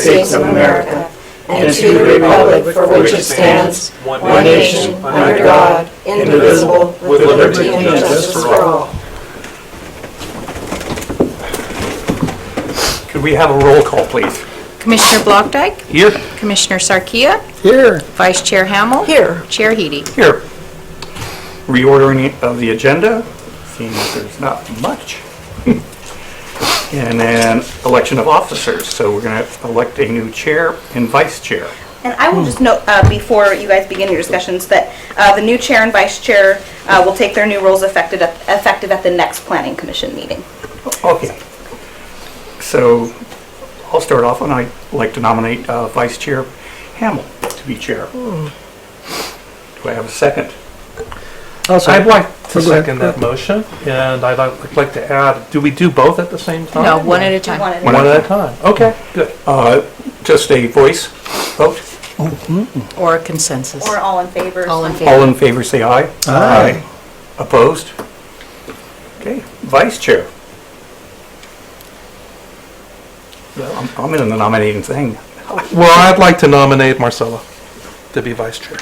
States of America and to the republic for which it stands, one nation, under God, indivisible, with liberty and justice for all. Could we have a roll call, please? Commissioner Blockdyke? Here. Commissioner Sarkia? Here. Vice Chair Hamel? Here. Chair Heady? Here. Reordering of the agenda, seeing that there's not much. And then election of officers. So we're going to elect a new chair and vice chair. And I will just note, before you guys begin your discussions, that the new chair and vice chair will take their new roles effective at the next planning commission meeting. Okay. So I'll start off, and I'd like to nominate Vice Chair Hamel to be chair. Do I have a second? I'd like to second that motion, and I'd like to add, do we do both at the same time? No, one at a time. One at a time. Okay, good. Just a voice vote. Or a consensus. Or all in favor. All in favor. All in favor, say aye. Aye. Opposed? Okay, Vice Chair. Well, I'm in the nominating thing. Well, I'd like to nominate Marcella to be vice chair.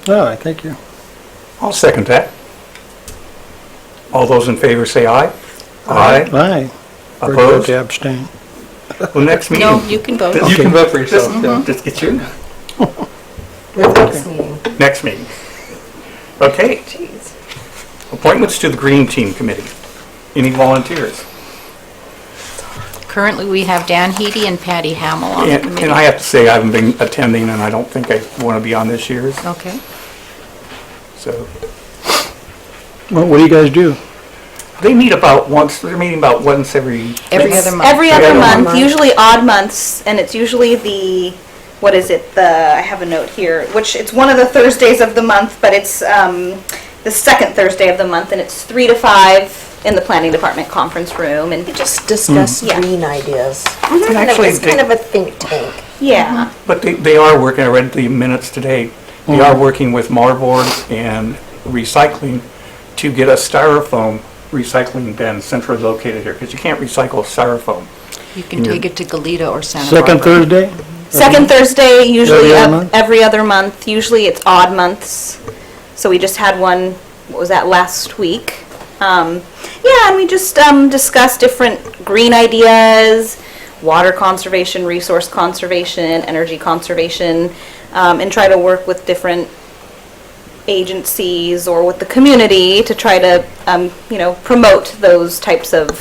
All right, thank you. I'll second that. All those in favor say aye. Aye. Aye. We're good Opposed? to abstain. Well, next meeting. No, you can vote. You can vote for yourself. yeah. Just get you. Next meeting. Next meeting. Okay. Appointments to the Green Team Committee. Any volunteers? Currently, we have Dan Heady and Patty Hamel on the committee. And I have to say, I haven't been attending, and I don't think I want to be on this year's, Okay. so. What do you guys do? They're meeting about once every... Every other month. Every other other month, month. usually odd months, and it's usually I have a note here, which it's one of the Thursdays of the month, but it's the second Thursday of the month, and it's 3 to 5 in the planning department conference room, and We just discuss Yeah. green ideas. And actually, It's kind of a think tank. yeah. But they are working, I read the minutes today, they are working with Marboard and recycling to get a styrofoam recycling bin centrally located here, because you can't recycle styrofoam. You can take it to Goleta or Santa Second Barbara. Thursday? Second Thursday, usually Every other month? every other month. Usually it's odd months. So we just had one, what was that, last week? Yeah, and we just discussed different green ideas, water conservation, resource conservation, energy conservation, and try to work with different agencies or with the community to try to, promote those types of.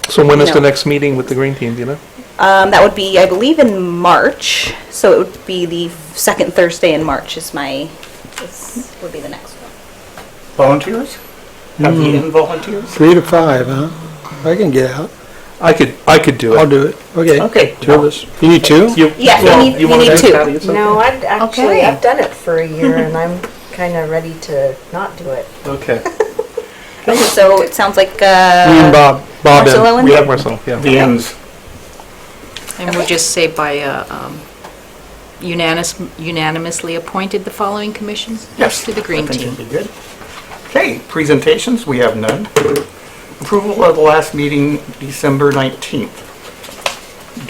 So when is No. the next meeting with the green team, do you know? That would be, I believe, in March. So it would be the second Thursday in March would be the next one. Volunteers? Have you in volunteers? 3 to 5, huh? I can get out. I could do it. I'll do it. Okay. Okay. Two of us. You need two? Yeah, you wanna need do two. Patty, it's okay? No, I've Okay. done it for a year and I'm kind of ready to not do it. Okay. Okay, so it sounds like Me and Bob. Bob Marcelo in. and We have Marcella, yeah. The ends. And we'll just say by unanimously appointed the following commissions? Yes. To the Green I think Team. it'd be good. Okay, presentations, we have none. Approval of the last meeting, December 19th.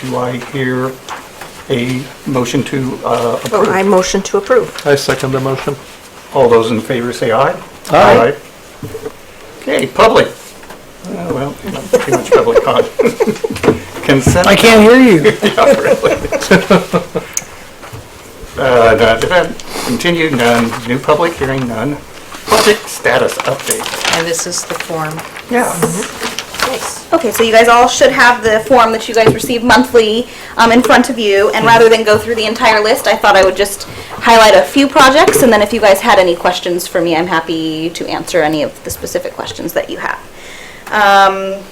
Do I hear a motion to approve? I motion to approve. I second the motion. All those in favor say aye. Aye. Okay, public. Well, not too much public comment. Consent. I can't hear you. Yeah, really. Continued, none. New public hearing, none. Project status update. And this is the form. Yeah. Nice. Okay, so you guys all should have the form that you guys receive monthly in front of you, and rather than go through the entire list, I thought I would just highlight a few projects, and then if you guys had any questions for me, I'm happy to answer any of the specific questions that you have.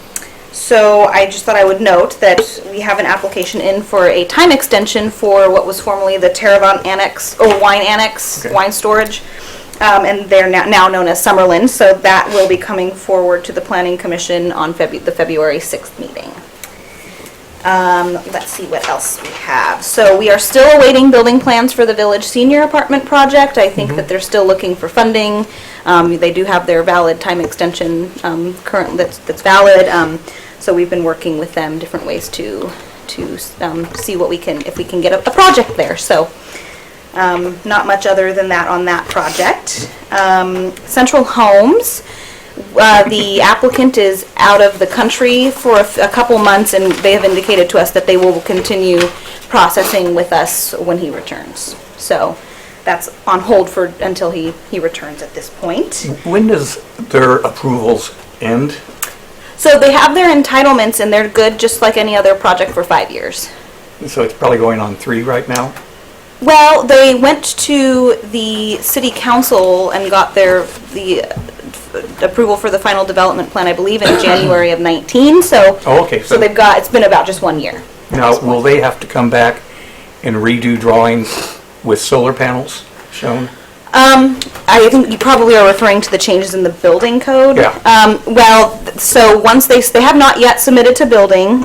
So I just thought I would note that we have an application in for a time extension for what was formerly the Terravant Annex, or Wine Annex, Okay. wine storage. And they're now known as Summerlin, so that will be coming forward to the Planning Commission on the February 6th meeting. Let's see what else we have. So we are still awaiting building plans for the Village Senior Apartment Project. I think that they're still looking for funding. They do have their valid time extension current that's valid. So we've been working with them different ways to to see what we can, if we can get a project there. So not much other than that on that project. Central Homes, the applicant is out of the country for a couple months, and they have indicated to us that they will continue processing with us when he returns. So that's on hold for until he returns at this point. When does their approvals end? So they have their entitlements and they're good just like any other project for 5 years. So it's probably going on 3 right now? Well, they went to the city council and got the approval for the final development plan, I believe, in January of 19. So, Oh, okay. so they've got, it's been about just 1 year. Now, will they have to come back and redo drawings with solar panels shown? I think you probably are referring to the changes in the building code. Yeah. Well, so once they have not yet submitted to building,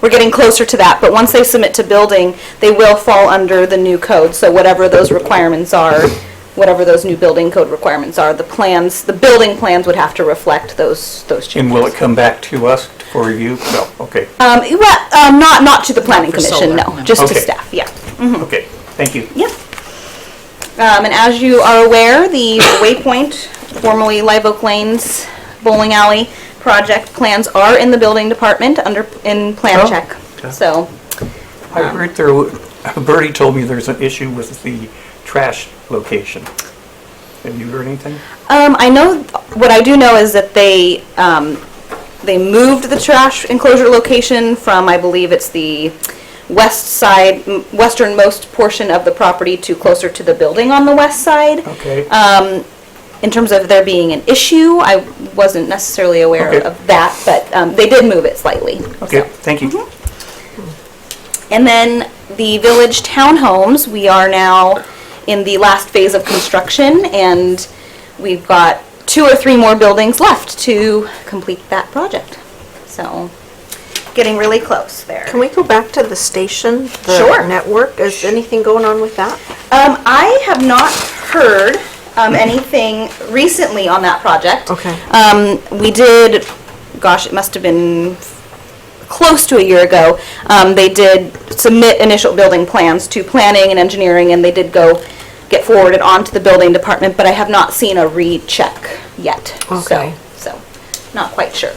we're getting closer to that, but once they submit to building, they will fall under the new code. So whatever those requirements are, whatever those new building code requirements are, the building plans would have to reflect those changes. And will it come back to us for review? No, okay. Not to the planning for commission, solar, no, no. just to Okay. staff, yeah. Okay, thank you. Yep. And as you are aware, the Waypoint, formerly Live Oak Lanes Bowling Alley project plans are in the building department in plan Oh, check. okay. So, I heard Bertie told me there's an issue with the trash location. Have you heard anything? I know, what I do know is that they moved the trash enclosure location from, I believe it's the west side, westernmost portion of the property to closer to the building on the west side. Okay. In terms of there being an issue, I wasn't necessarily aware Okay. of that, but they did move it slightly. Okay, So. thank you. And then the village townhomes, we are now in the last phase of construction, and we've got 2 or 3 more buildings left to complete that project. So, getting really close there. Can we go back to the station? Sure. The network, is anything going on with that? I have not heard anything recently on that project. Okay. We did, gosh, it must have been close to a year ago. They did submit initial building plans to planning and engineering, and they did get forwarded onto the building department, but I have not seen a recheck yet. Okay. So, not quite sure.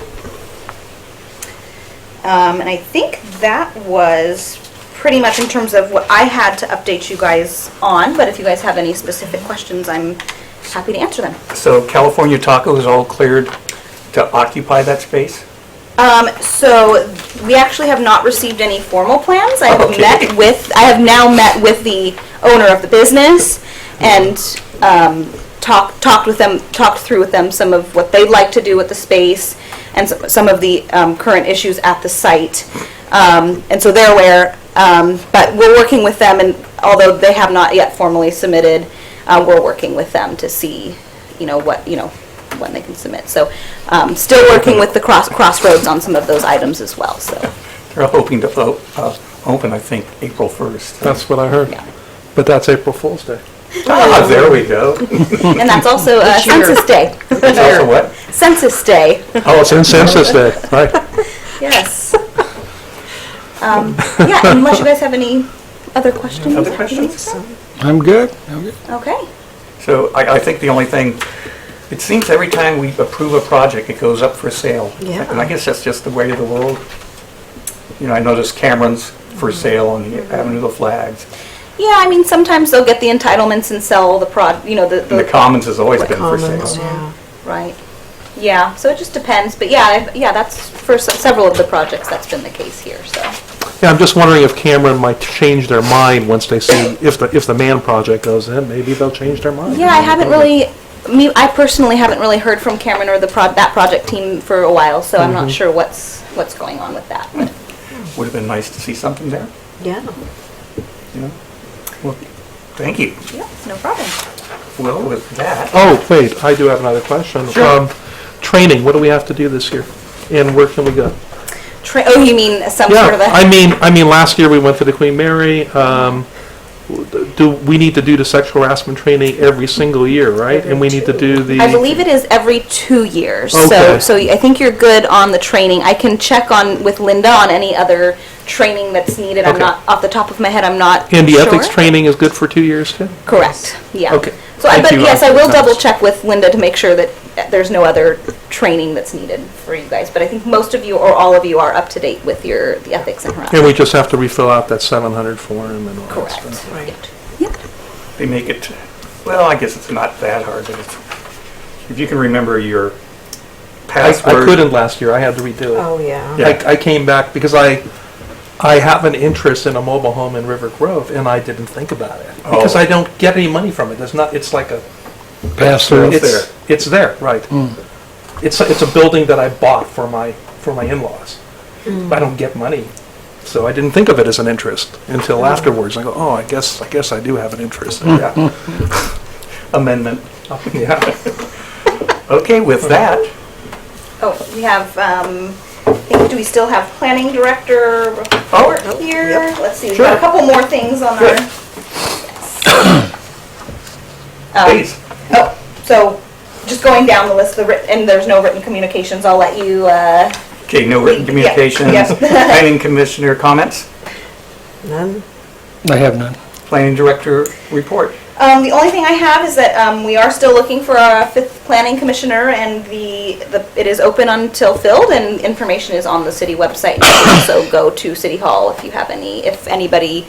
And I think that was pretty much in terms of what I had to update you guys on, but if you guys have any specific questions, I'm happy to answer them. So California Taco is all cleared to occupy that space? So we actually have not received any formal plans. I Okay. have now met with the owner of the business and talked through with them some of what they'd like to do with the space and some of the current issues at the site. And so they're aware, but we're working with them, and although they have not yet formally submitted, we're working with them to see, when they can submit. So, still working with the Crossroads on some of those items as well, so. They're hoping to open, I think, April 1st. That's what I heard. Yeah. But that's April Fool's Day. Ah, there we go. And that's also This year. Census Day. It's also what? Census Day, Oh, it's in Census Day, right? yes. Yeah, unless you guys have any other questions? Other questions? I'm good. Okay. So I think the only thing, it seems every time we approve a project, it goes up for sale. Yeah. And I guess that's just the way of the world. I noticed Cameron's for sale on the Avenue of the Flags. Yeah, I mean, sometimes they'll get the entitlements and sell the And the Commons has always been for Commons, sale. yeah. Right. Yeah, so it just depends, but yeah, that's for several of the projects, that's been the case here, so. Yeah, I'm just wondering if Cameron might change their mind once they see, if the Man project goes in, maybe they'll change their mind. Yeah, I haven't really, I personally haven't really heard from Cameron or that project team for a while, so I'm not sure what's going on with that, but. Would have been nice to see something there, Yeah. Well, thank you. Yeah, no problem. Well, with that, Oh, wait, I do have another question. Sure. Training, what do we have to do this year? And where can we go? Oh, you mean some sort of Yeah, a? I mean, last year we went to the Queen Mary. Do we need to do the sexual harassment training every single year, right? And we need to do the. I believe it is every 2 years. Okay. So I think you're good on the training. I can check with Linda on any other training that's needed. I'm Okay. not, off the top of my head, I'm not And the ethics sure. training is good for 2 years too? Correct, yeah. Okay. So, Thank but you, yes, I Rob. will Thanks. double check with Linda to make sure that there's no other training that's needed for you guys. But I think most of you, or all of you, are up to date with the ethics and And harassment. we just have to refill out that 700 form and all that Correct. stuff. Yep. They make it, well, I guess it's not that hard, but it's, if you can remember your I password. couldn't last year, I had to redo it. Oh, yeah. Yeah. I came back because I have an interest in a mobile home in River Grove, and I didn't think about it. Because Oh. I don't get any money from it. It's like a, Pass through. it's there, right. It's a building that I bought for my in-laws. I don't get money. So I didn't think of it as an interest until afterwards. I go, oh, I guess I do have an interest. Yeah. Amendment. Yeah. Okay, with that, Oh, we have, do we still have planning director report here? yep. Let's see, we've got a couple more things on our. Good. Yes. please. Oh, so just going down the list, and there's no written communications, I'll let you, Okay, no written Yeah, communications. yeah. Planning commissioner comments. None? I have none. Planning director report. the only thing I have is that, we are still looking for our 5th planning commissioner, and it is open until filled, and information is on the city website. You can also go to City Hall if anybody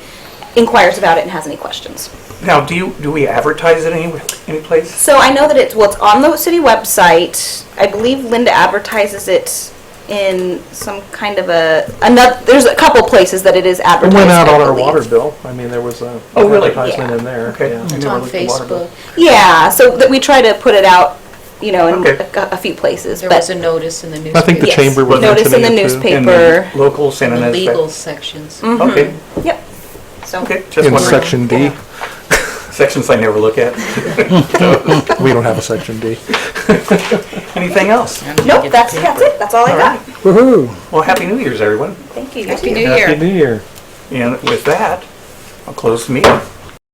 inquires about it and has any questions. Now, do we advertise it any place? So I know that it's on the city website. I believe Linda advertises it in some kind of there's a couple places that it is It advertised. went out I on our believe. water bill. I mean, there was a Oh, really? advertisement Yeah. in there. Okay. Yeah. I It's never on looked at water bill. Facebook. Yeah, so that we try to put it out, in Okay. a few places. There but was a notice in the newspaper. I think the yes, chamber was notice in the mentioning it, too. In newspaper. the local San In the Ynez. legal sections. Okay, Yep. So okay, just In wondering. section D. Sections I never look at. We don't have a section D. Anything else? nope, that's it. That's all I got. Woohoo! Well, Happy New Year's, everyone. Thank you. Happy New Happy Year. New Year. And with that, I'll close the meeting.